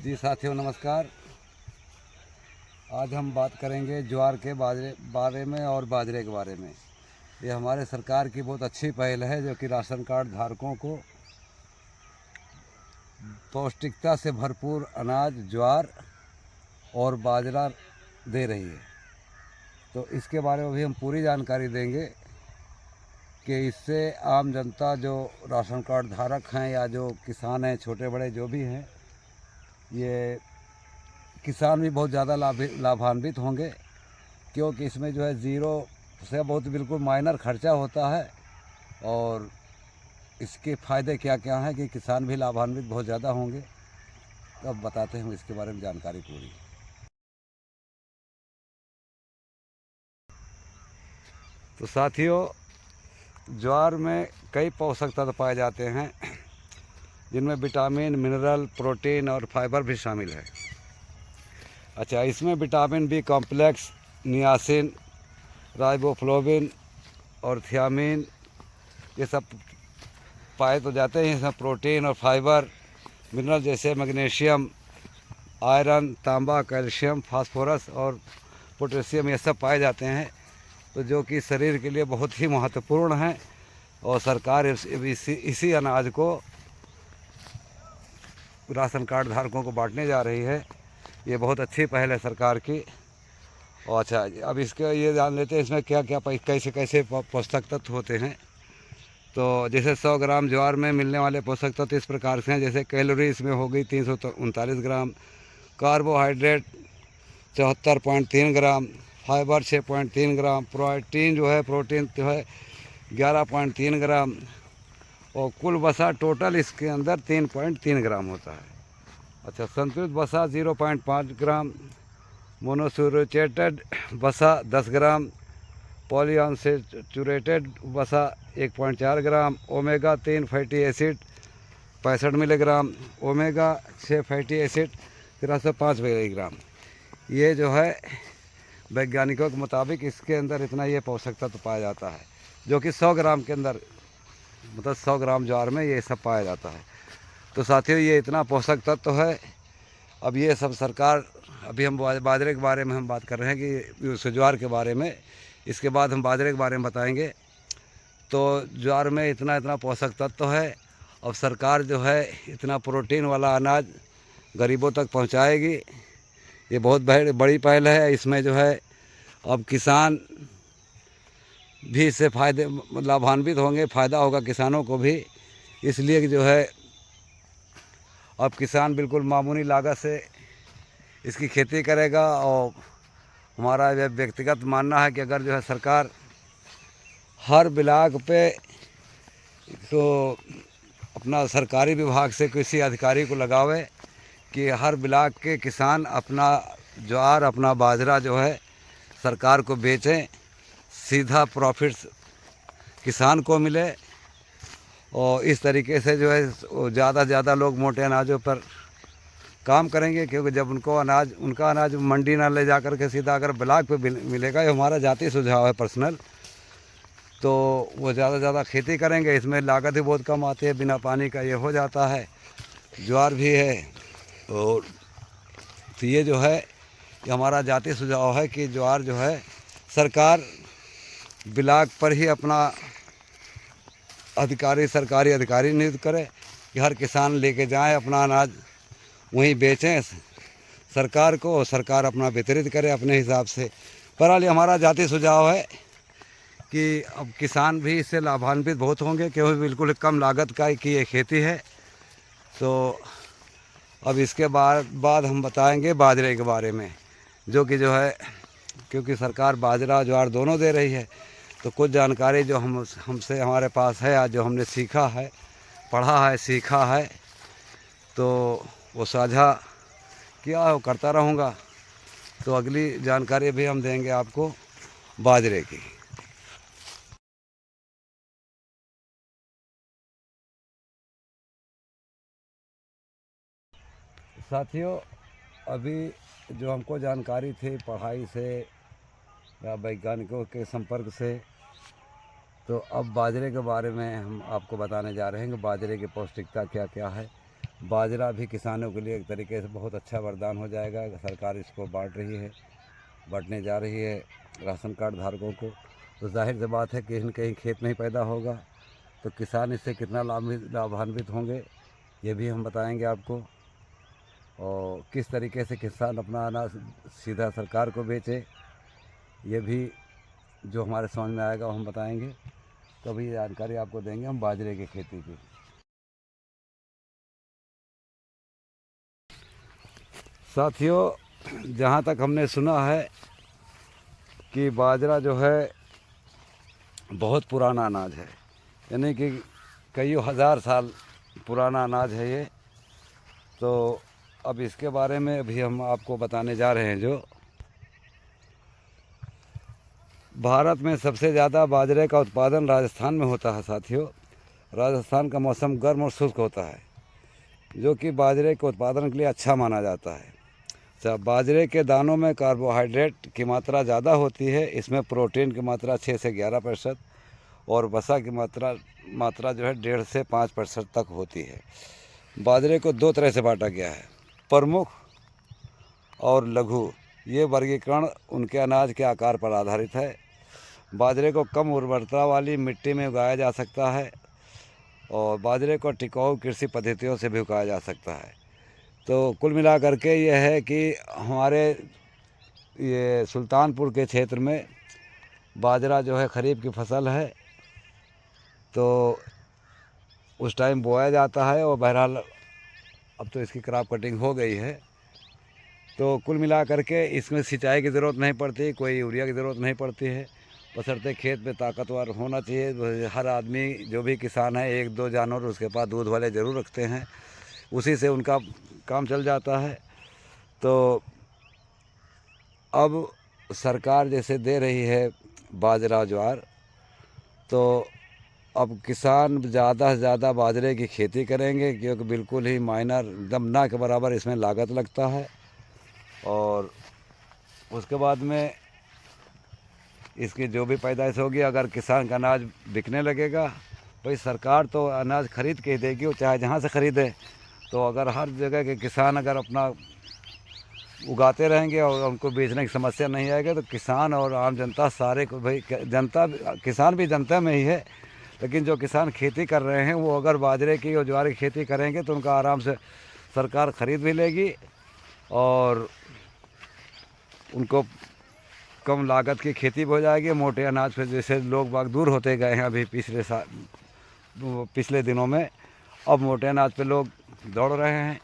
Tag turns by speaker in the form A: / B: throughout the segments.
A: जी साथियों नमस्कार। आज हम बात करेंगे ज्वार के बारे में और बाजरे के बारे में। ये हमारे सरकार की बहुत अच्छी पहल है जो कि राशन कार्ड धारकों को पौष्टिकता से भरपूर अनाज ज्वार और बाजरा दे रही है। तो इसके बारे में भी हम पूरी जानकारी देंगे कि इससे आम जनता जो राशन कार्ड धारक हैं या जो किसान हैं, छोटे बड़े जो भी हैं, ये किसान भी बहुत ज़्यादा लाभान्वित होंगे, क्योंकि इसमें जो है ज़ीरो से बहुत बिल्कुल माइनर खर्चा होता है। और इसके फ़ायदे क्या क्या हैं कि किसान भी लाभान्वित बहुत ज़्यादा होंगे। तो अब बताते हैं इसके बारे में जानकारी पूरी। तो साथियों, ज्वार में कई पोषक तत्व पाए जाते हैं जिनमें विटामिन, मिनरल, प्रोटीन और फाइबर भी शामिल है। अच्छा, इसमें vitamin B complex, niacin, riboflavin और थियामिन ये सब पाए तो जाते हैं। इसमें प्रोटीन और फाइबर, मिनरल जैसे मैग्नीशियम, आयरन, तांबा, कैल्शियम, फास्फोरस और पोटेशियम ये सब पाए जाते हैं, तो जो कि शरीर के लिए बहुत ही महत्वपूर्ण है। और सरकार इसी अनाज को राशन कार्ड धारकों को बांटने जा रही है। ये बहुत अच्छी पहल है सरकार की। और अच्छा, अब इसके ये जान लेते हैं इसमें क्या क्या कैसे कैसे पोषक तत्व होते हैं। तो जैसे 100 ग्राम ज्वार में मिलने वाले पोषक तत्व इस प्रकार से हैं। जैसे कैलोरी इसमें हो गई 339 ग्राम, कार्बोहाइड्रेट 74.3 ग्राम, फाइबर 6.3 ग्राम, प्रोटीन जो है 11.3 ग्राम और कुल वसा टोटल इसके अंदर 3.3 ग्राम होता है। अच्छा, संतुलित वसा 0.5 ग्राम, मोनोसैचुरेटेड वसा 10 ग्राम, पॉलीअनसैचुरेटेड वसा 1.4 gram, omega 3 fatty acid 65 milligram, omega 6 fatty acid 305 milligram. ये जो है वैज्ञानिकों के मुताबिक इसके अंदर इतना ये पोषक तत्व पाया जाता है, जो कि 100 ग्राम के अंदर, मतलब 100 ग्राम ज्वार में ये सब पाया जाता है। तो साथियों, ये इतना पोषक तत्व है। अब ये सब सरकार, अभी हम बाजरे के बारे में हम बात कर रहे हैं कि उस ज्वार के बारे में, इसके बाद हम बाजरे के बारे में बताएंगे। तो ज्वार में इतना पोषक तत्व है। अब सरकार जो है इतना प्रोटीन वाला अनाज गरीबों तक पहुंचाएगी। ये बहुत बड़ी पहल है। इसमें जो है अब किसान भी इससे लाभान्वित होंगे, फ़ायदा होगा किसानों को भी। इसलिए कि जो है अब किसान बिल्कुल मामूली लागत से इसकी खेती करेगा। और हमारा व्यक्तिगत मानना है कि अगर जो है सरकार हर ब्लॉक पे तो अपना सरकारी विभाग से किसी अधिकारी को लगावे कि हर ब्लॉक के किसान अपना ज्वार, अपना बाजरा जो है सरकार को बेचें, सीधा प्रॉफिट किसान को मिले। और इस तरीके से जो है ज़्यादा से ज़्यादा लोग मोटे अनाजों पर काम करेंगे, क्योंकि जब उनका अनाज मंडी ना ले जा कर के सीधा अगर ब्लॉक पे मिलेगा, ये हमारा जाती सुझाव है पर्सनल, तो वो ज़्यादा से ज़्यादा खेती करेंगे। इसमें लागत भी बहुत कम आती है, बिना पानी का ये हो जाता है। ज्वार भी है। और तो ये जो है ये हमारा जाती सुझाव है कि ज्वार जो है सरकार ब्लॉक पर ही अपना सरकारी अधिकारी नियुक्त करे कि हर किसान लेके जाए अपना अनाज, वहीं बेचें सरकार को, और सरकार अपना वितरित करे अपने हिसाब से। बहरहाल हमारा जाती सुझाव है कि अब किसान भी इससे लाभान्वित बहुत होंगे, क्योंकि बिल्कुल कम लागत की ये खेती है। तो अब इसके बाद हम बताएंगे बाजरे के बारे में, जो है क्योंकि सरकार बाजरा ज्वार दोनों दे रही है, तो कुछ जानकारी जो हमसे हमारे पास है, आज जो हमने सीखा है, पढ़ा है, सीखा है, तो वो साझा किया है, वो करता रहूँगा। तो अगली जानकारी भी हम देंगे आपको बाजरे की। साथियों, अभी जो हमको जानकारी थी पढ़ाई से या वैज्ञानिकों के संपर्क से, तो अब बाजरे के बारे में हम आपको बताने जा रहे हैं कि बाजरे की पौष्टिकता क्या क्या है। बाजरा भी किसानों के लिए एक तरीके से बहुत अच्छा वरदान हो जाएगा। सरकार इसको बांट रही है, बांटने जा रही है राशन कार्ड धारकों को। तो जाहिर सी बात है कहीं न कहीं खेत नहीं पैदा होगा तो किसान इससे कितना लाभान्वित होंगे, ये भी हम बताएंगे आपको। और किस तरीके से किसान अपना अनाज सीधा सरकार को बेचे, ये भी जो हमारे समझ में आएगा वो हम बताएंगे। तो अभी ये जानकारी आपको देंगे हम बाजरे की खेती की। साथियों, जहाँ तक हमने सुना है कि बाजरा जो है बहुत पुराना अनाज है, यानी कि कई हज़ार साल पुराना अनाज है ये। तो अब इसके बारे में अभी हम आपको बताने जा रहे हैं। जो भारत में सबसे ज़्यादा बाजरे का उत्पादन राजस्थान में होता है साथियों। राजस्थान का मौसम गर्म और शुष्क होता है, जो कि बाजरे के उत्पादन के लिए अच्छा माना जाता है। अच्छा, बाजरे के दानों में कार्बोहाइड्रेट की मात्रा ज़्यादा होती है। इसमें प्रोटीन की मात्रा 6 से 11% और वसा की मात्रा जो है 1.5 से 5% तक होती है। बाजरे को दो तरह से बांटा गया है, प्रमुख और लघु। ये वर्गीकरण उनके अनाज के आकार पर आधारित है। बाजरे को कम उर्वरता वाली मिट्टी में उगाया जा सकता है और बाजरे को टिकाऊ कृषि पद्धतियों से भी उगाया जा सकता है। तो कुल मिलाकर के ये है कि हमारे ये सुल्तानपुर के क्षेत्र में बाजरा जो है खरीफ की फसल है, तो उस टाइम बोया जाता है और बहरहाल अब तो इसकी क्रॉप कटिंग हो गई है। तो कुल मिला करके इसमें सिंचाई की ज़रूरत नहीं पड़ती, कोई यूरिया की ज़रूरत नहीं पड़ती है। बशर्ते खेत में ताकतवर होना चाहिए। हर आदमी जो भी किसान है, 1-2 जानवर उसके पास दूध वाले ज़रूर रखते हैं, उसी से उनका काम चल जाता है। तो अब सरकार जैसे दे रही है बाजरा ज्वार, तो अब किसान ज़्यादा से ज़्यादा बाजरे की खेती करेंगे, क्योंकि बिल्कुल ही माइनर एकदम ना के बराबर इसमें लागत लगता है। और उसके बाद में इसकी जो भी पैदाइश होगी, अगर किसान का अनाज बिकने लगेगा, भाई सरकार तो अनाज खरीद के ही देगी, वो चाहे जहाँ से खरीदे। तो अगर हर जगह के किसान अगर अपना उगाते रहेंगे और उनको बेचने की समस्या नहीं आएगी, तो किसान और आम जनता सारे को, भाई जनता, किसान भी जनता में ही है, लेकिन जो किसान खेती कर रहे हैं वो अगर बाजरे की और ज्वार की खेती करेंगे तो उनका आराम से सरकार ख़रीद भी लेगी और उनको कम लागत की खेती भी हो जाएगी। मोटे अनाज पे जैसे लोग बाग दूर होते गए हैं अभी पिछले दिनों में, अब मोटे अनाज पे लोग दौड़ रहे हैं।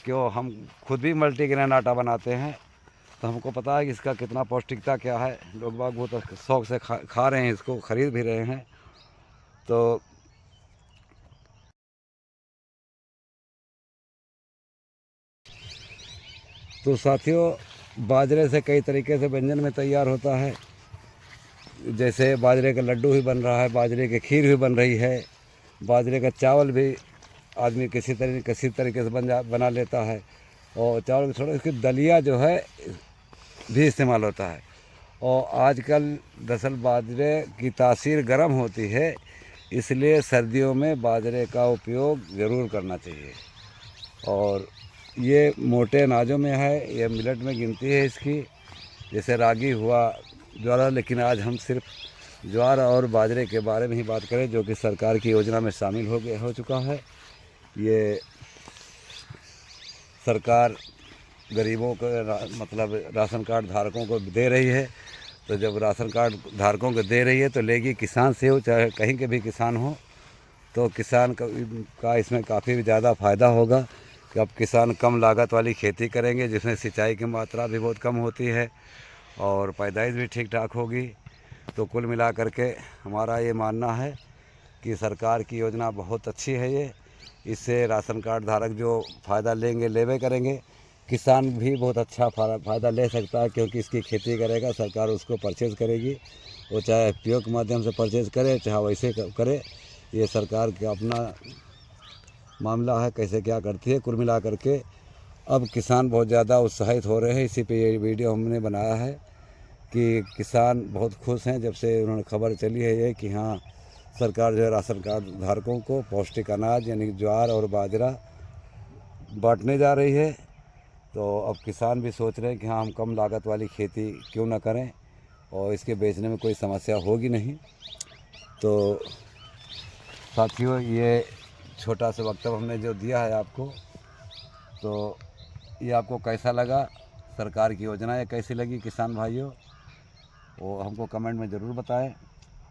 A: क्यों, हम खुद भी मल्टीग्रेन आटा बनाते हैं, तो हमको पता है कि इसका कितना पौष्टिकता क्या है। लोग बाग बहुत शौक से खा रहे हैं, इसको ख़रीद भी रहे हैं। तो साथियों, बाजरे से कई तरीके से व्यंजन में तैयार होता है। जैसे बाजरे का लड्डू भी बन रहा है, बाजरे की खीर भी बन रही है, बाजरे का चावल भी आदमी किसी तरीके से बना लेता है। और चावल की छोड़ो, इसकी दलिया जो है भी इस्तेमाल होता है। और आजकल दरअसल बाजरे की तासीर गर्म होती है, इसलिए सर्दियों में बाजरे का उपयोग ज़रूर करना चाहिए। और ये मोटे अनाजों में है, ये मिलेट में गिनती है इसकी, जैसे रागी हुआ, ज्वार। लेकिन आज हम सिर्फ ज्वार और बाजरे के बारे में ही बात करें, जो कि सरकार की योजना में शामिल हो चुका है। ये सरकार गरीबों को मतलब राशन कार्ड धारकों को दे रही है। तो जब राशन कार्ड धारकों को दे रही है तो लेगी किसान से हो, चाहे कहीं के भी किसान हो। तो किसान का इसमें काफ़ी ज़्यादा फ़ायदा होगा कि अब किसान कम लागत वाली खेती करेंगे, जिसमें सिंचाई की मात्रा भी बहुत कम होती है और पैदाइश भी ठीक ठाक होगी। तो कुल मिला करके हमारा ये मानना है कि सरकार की योजना बहुत अच्छी है ये। इससे राशन कार्ड धारक जो फ़ायदा लेवे करेंगे, किसान भी बहुत अच्छा फ़ायदा ले सकता है, क्योंकि इसकी खेती करेगा, सरकार उसको परचेज़ करेगी। वो चाहे एफपीओ के माध्यम से परचेज़ करे, चाहे वैसे करे, ये सरकार का अपना मामला है, कैसे क्या करती है। कुल मिला करके अब किसान बहुत ज़्यादा उत्साहित हो रहे हैं। इसी पे ये वीडियो हमने बनाया है कि किसान बहुत खुश हैं जब से उन्होंने खबर चली है ये कि हाँ, सरकार जो है राशन कार्ड धारकों को पौष्टिक अनाज यानी ज्वार और बाजरा बांटने जा रही है। तो अब किसान भी सोच रहे हैं कि हाँ, हम कम लागत वाली खेती क्यों ना करें और इसके बेचने में कोई समस्या होगी नहीं। तो साथियों, ये छोटा सा वक्तव्य हमने जो दिया है आपको, तो ये आपको कैसा लगा, सरकार की योजनाएं कैसी लगी किसान भाइयों, वो हमको कमेंट में ज़रूर बताएं।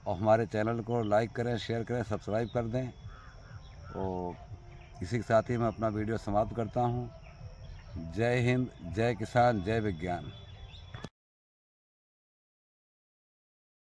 A: और हमारे चैनल को लाइक करें, शेयर करें, सब्सक्राइब कर दें। और इसी के साथ ही मैं अपना वीडियो समाप्त करता हूँ। जय हिंद, जय किसान, जय विज्ञान।